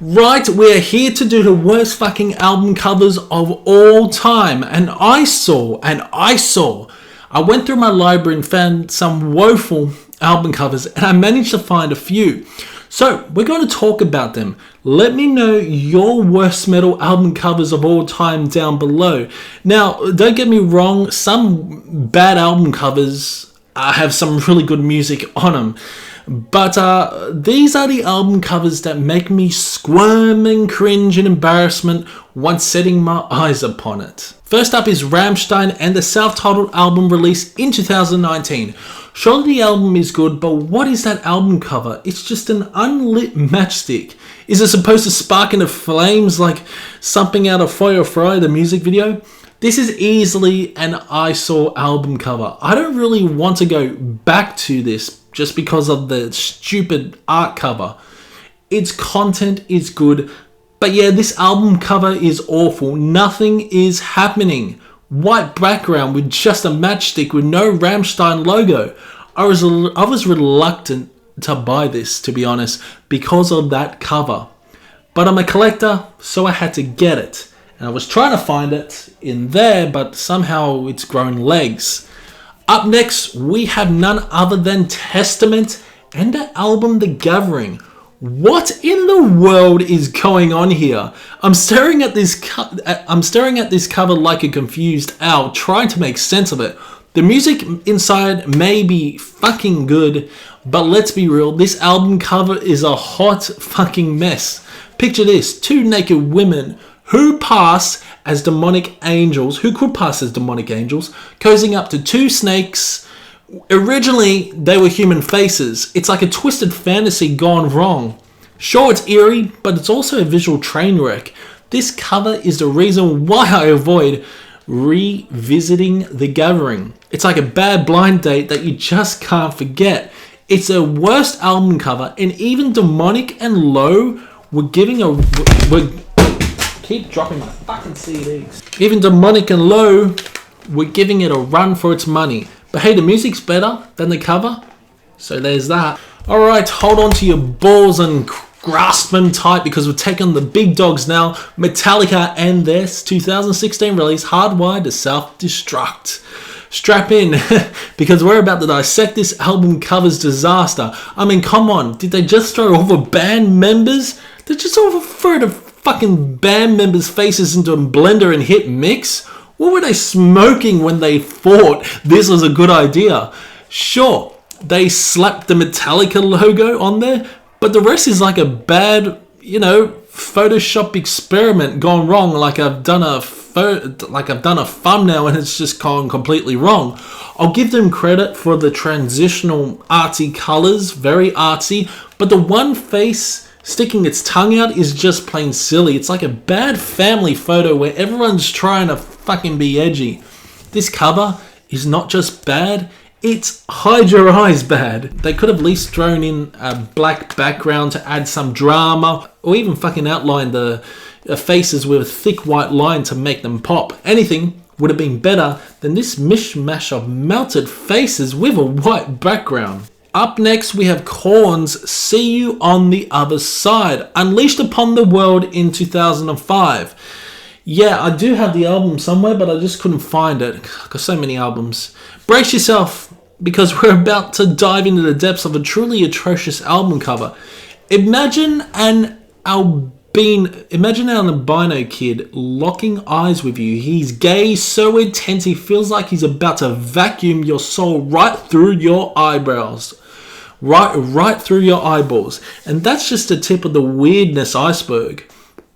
Right, we're here to do the worst fucking album covers of all time. And I went through my library and found some woeful album covers, and I managed to find a few. So, we're going to talk about them. Let me know your worst metal album covers of all time down below. Now, don't get me wrong, some bad album covers have some really good music on them. But these are the album covers that make me squirm and cringe in embarrassment once setting my eyes upon it. First up is Ramstein and the self-titled album released in 2019. Surely the album is good, but what is that album cover? It's just an unlit matchstick. Is it supposed to spark into flames like something out of Fire Fry, the music video? This is easily an eyesore album cover. I don't really want to go back to this just because of the stupid art cover. Its content is good, but yeah, this album cover is awful. Nothing is happening. White background with just a matchstick with no Ramstein logo. I was reluctant to buy this, to be honest, because of that cover. But I'm a collector, so I had to get it. And I was trying to find it in there, but somehow it's grown legs. Up next, we have none other than Testament and the album The Gathering. What in the world is going on here? I'm staring at this cover like a confused owl, trying to make sense of it. The music inside may be fucking good, but let's be real, this album cover is a hot fucking mess. Picture this, two naked women who could pass as demonic angels, cozying up to two snakes. Originally, they were human faces. It's like a twisted fantasy gone wrong. Sure, it's eerie, but it's also a visual train wreck. This cover is the reason why I avoid revisiting The Gathering. It's like a bad blind date that you just can't forget. It's a worst album cover, and even Demonic and Low keep dropping my fucking CDs. Even Demonic and Low were giving it a run for its money. But hey, the music's better than the cover, so there's that. Alright, hold on to your balls and grasp them tight because we're taking the big dogs now. Metallica and their 2016 release, Hardwired to Self-Destruct. Strap in, because we're about to dissect this album cover's disaster. I mean, come on, did they just throw all the band members? They just throw the fucking band members' faces into a blender and hit mix? What were they smoking when they thought this was a good idea? Sure, they slapped the Metallica logo on there, but the rest is like a bad, Photoshop experiment gone wrong. Like I've done a thumbnail and it's just gone completely wrong. I'll give them credit for the transitional artsy colors, very artsy, but the one face sticking its tongue out is just plain silly. It's like a bad family photo where everyone's trying to fucking be edgy. This cover is not just bad, it's hide your eyes bad. They could have at least thrown in a black background to add some drama, or even fucking outline the faces with a thick white line to make them pop. Anything would have been better than this mishmash of melted faces with a white background. Up next, we have Korn's See You on the Other Side, unleashed upon the world in 2005. Yeah, I do have the album somewhere, but I just couldn't find it. Got so many albums. Brace yourself, because we're about to dive into the depths of a truly atrocious album cover. Imagine an albino kid locking eyes with you. He's gay, so intense he feels like he's about to vacuum your soul right through your eyebrows. Right through your eyeballs. And that's just the tip of the weirdness iceberg.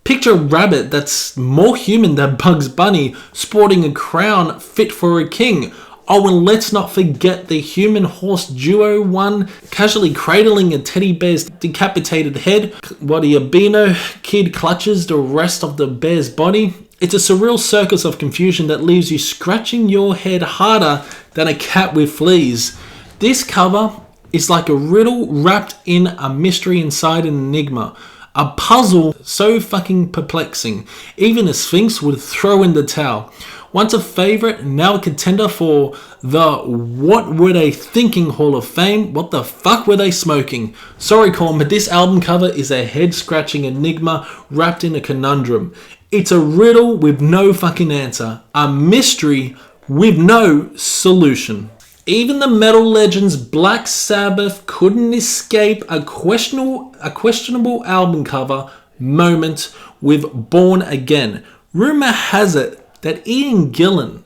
Picture a rabbit that's more human than Bugs Bunny, sporting a crown fit for a king. Oh, and let's not forget the human-horse duo one, casually cradling a teddy bear's decapitated head, while the albino kid clutches the rest of the bear's body. It's a surreal circus of confusion that leaves you scratching your head harder than a cat with fleas. This cover is like a riddle wrapped in a mystery inside an enigma. A puzzle so fucking perplexing, even a Sphinx would throw in the towel. Once a favourite, now a contender for the What Were They Thinking Hall of Fame. What the fuck were they smoking? Sorry Korn, but this album cover is a head-scratching enigma wrapped in a conundrum. It's a riddle with no fucking answer. A mystery with no solution. Even the metal legends Black Sabbath couldn't escape a questionable album cover moment with Born Again. Rumour has it that Ian Gillan,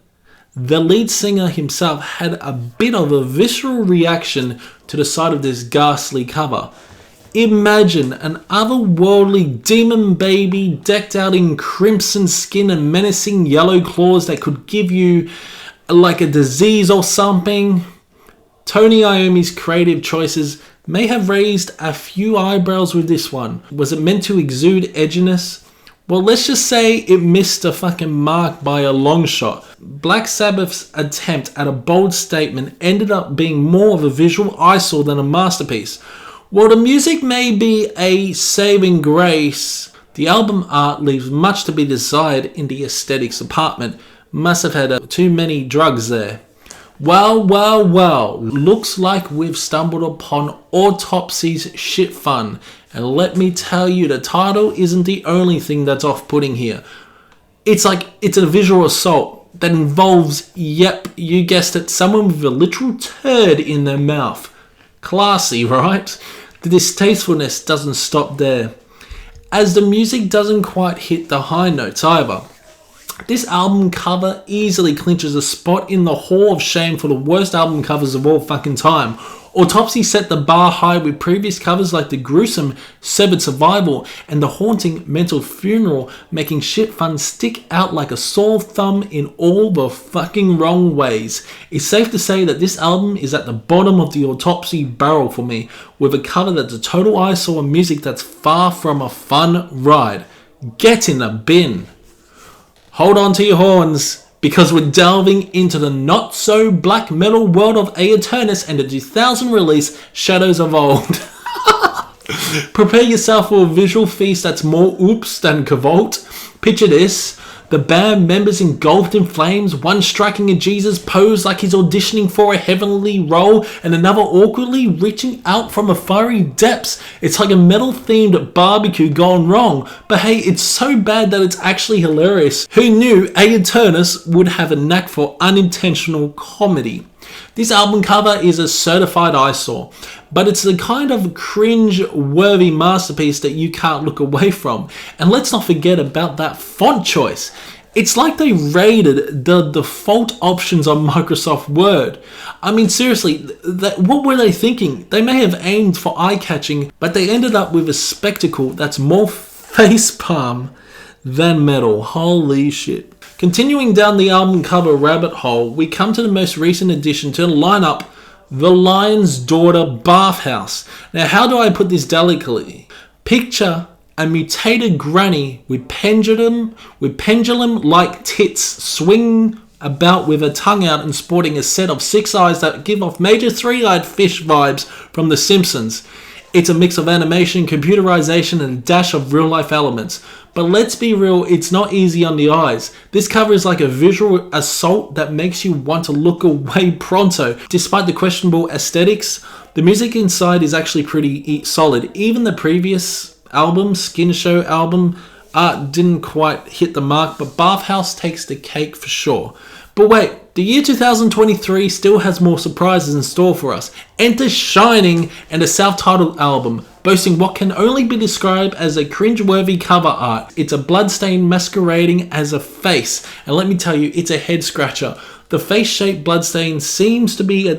the lead singer himself, had a bit of a visceral reaction to the sight of this ghastly cover. Imagine an otherworldly demon baby decked out in crimson skin and menacing yellow claws that could give you like a disease or something. Tony Iommi's creative choices may have raised a few eyebrows with this one. Was it meant to exude edginess? Well, let's just say it missed a fucking mark by a long shot. Black Sabbath's attempt at a bold statement ended up being more of a visual eyesore than a masterpiece. While the music may be a saving grace, the album art leaves much to be desired in the aesthetics department. Must have had too many drugs there. Well, looks like we've stumbled upon Autopsy's shit fun. And let me tell you, the title isn't the only thing that's off-putting here. It's a visual assault that involves, yep, you guessed it, someone with a literal turd in their mouth. Classy, right? The distastefulness doesn't stop there, as the music doesn't quite hit the high notes either. This album cover easily clinches a spot in the Hall of Shame for the worst album covers of all fucking time. Autopsy set the bar high with previous covers like the gruesome Severed Survival and the haunting Mental Funeral, making shit fun stick out like a sore thumb in all the fucking wrong ways. It's safe to say that this album is at the bottom of the Autopsy barrel for me, with a cover that's a total eyesore and music that's far from a fun ride. Get in the bin. Hold on to your horns, because we're delving into the not-so black metal world of Aeternus and the 2000 release Shadows of Old. Prepare yourself for a visual feast that's more oops than Cavolt. Picture this. The band members engulfed in flames, one striking a Jesus pose like he's auditioning for a heavenly role, and another awkwardly reaching out from a fiery depths. It's like a metal-themed barbecue gone wrong, but hey, it's so bad that it's actually hilarious. Who knew Aeternus would have a knack for unintentional comedy? This album cover is a certified eyesore, but it's the kind of cringe-worthy masterpiece that you can't look away from. And let's not forget about that font choice. It's like they raided the default options on Microsoft Word. I mean, seriously, what were they thinking? They may have aimed for eye-catching, but they ended up with a spectacle that's more facepalm than metal. Holy shit. Continuing down the album cover rabbit hole, we come to the most recent addition to the lineup, The Lion's Daughter Bathhouse. Now, how do I put this delicately? Picture a mutated granny with pendulum-like tits swinging about with her tongue out and sporting a set of 6 eyes that give off major three-eyed fish vibes from The Simpsons. It's a mix of animation, computerization, and a dash of real-life elements. But let's be real, it's not easy on the eyes. This cover is like a visual assault that makes you want to look away pronto. Despite the questionable aesthetics, the music inside is actually pretty solid. Even the previous album, Skin Show album, didn't quite hit the mark, but Bathhouse takes the cake for sure. But wait, the year 2023 still has more surprises in store for us. Enter Shining and a self-titled album, boasting what can only be described as a cringe-worthy cover art. It's a bloodstain masquerading as a face, and let me tell you, it's a head-scratcher. The face-shaped bloodstain seems to be a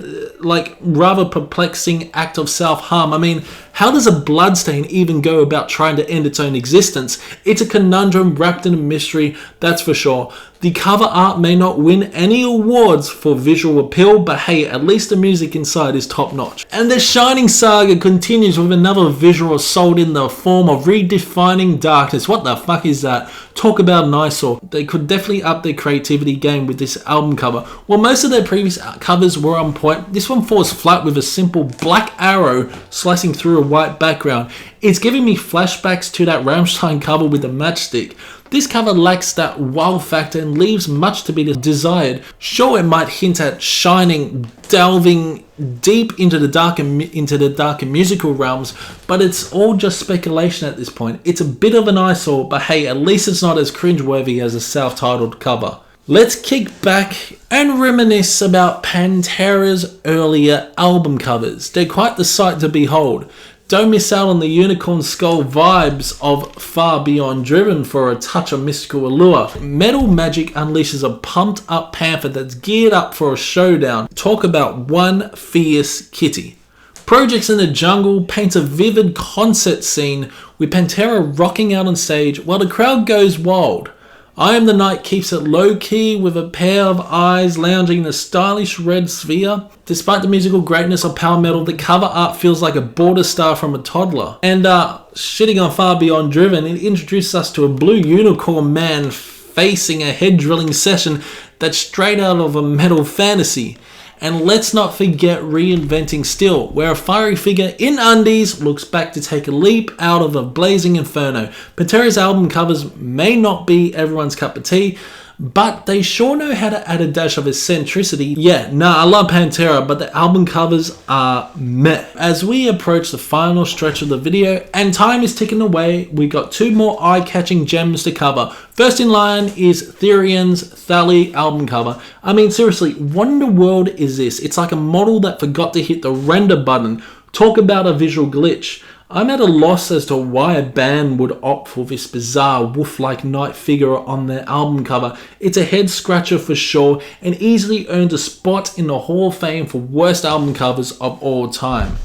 rather perplexing act of self-harm. I mean, how does a bloodstain even go about trying to end its own existence? It's a conundrum wrapped in a mystery, that's for sure. The cover art may not win any awards for visual appeal, but hey, at least the music inside is top-notch. And the Shining saga continues with another visual assault in the form of redefining darkness. What the fuck is that? Talk about an eyesore. They could definitely up their creativity game with this album cover. While most of their previous covers were on point, this one falls flat with a simple black arrow slicing through a a white background. It's giving me flashbacks to that Ramstein cover with the matchstick. This cover lacks that wow factor and leaves much to be desired. Sure, it might hint at shining, delving deep into the darker musical realms, but it's all just speculation at this point. It's a bit of an eyesore, but hey, at least it's not as cringeworthy as a self-titled cover. Let's kick back and reminisce about Pantera's earlier album covers. They're quite the sight to behold. Don't miss out on the unicorn skull vibes of Far Beyond Driven for a touch of mystical allure. Metal Magic unleashes a pumped up panther that's geared up for a showdown. Talk about one fierce kitty. Projects in the Jungle paints a vivid concert scene with Pantera rocking out on stage while the crowd goes wild. I Am the Night keeps it low-key with a pair of eyes lounging in a stylish red sphere. Despite the musical greatness of power metal, the cover art feels like a border star from a toddler. And shitting on Far Beyond Driven, it introduces us to a blue unicorn man facing a head-drilling session that's straight out of a metal fantasy. And let's not forget Reinventing Steel, where a fiery figure in undies looks back to take a leap out of a blazing inferno. Pantera's album covers may not be everyone's cup of tea, but they sure know how to add a dash of eccentricity. Yeah, I love Pantera, but the album covers are meh. As we approach the final stretch of the video and time is ticking away, we got two more eye-catching gems to cover. First in line is Therian's Thali album cover. I mean, seriously, what in the world is this? It's like a model that forgot to hit the render button. Talk about a visual glitch. I'm at a loss as to why a band would opt for this bizarre wolf-like night figure on their album cover. It's a head scratcher for sure and easily earns a spot in the Hall of Fame for worst album covers of all time.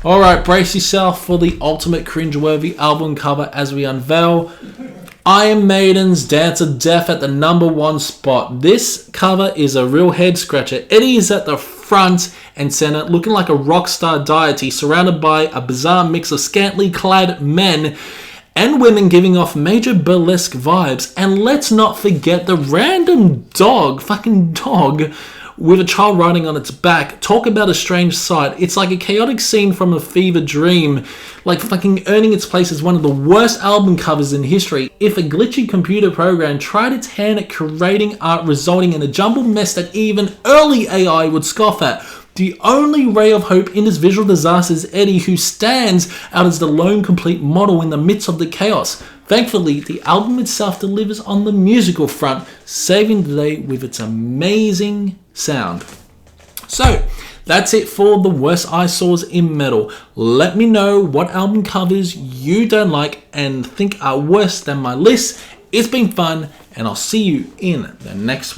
Alright, brace yourself for the ultimate cringeworthy album cover as we unveil Am Maiden's Dance of Death at the #1 spot. This cover is a real head scratcher. Eddie is at the front and center, looking like a rock star deity, surrounded by a bizarre mix of scantily clad men and women giving off major burlesque vibes. And let's not forget the random fucking dog, with a child riding on its back. Talk about a strange sight. It's like a chaotic scene from a fever dream, like fucking earning its place as one of the worst album covers in history. If a glitchy computer program tried its hand at curating art, resulting in a jumbled mess that even early AI would scoff at. The only ray of hope in this visual disaster is Eddie, who stands out as the lone complete model in the midst of the chaos. Thankfully, the album itself delivers on the musical front, saving the day with its amazing sound. So, that's it for the worst eyesores in metal. Let me know what album covers you don't like and think are worse than my list. It's been fun, and I'll see you in the next one.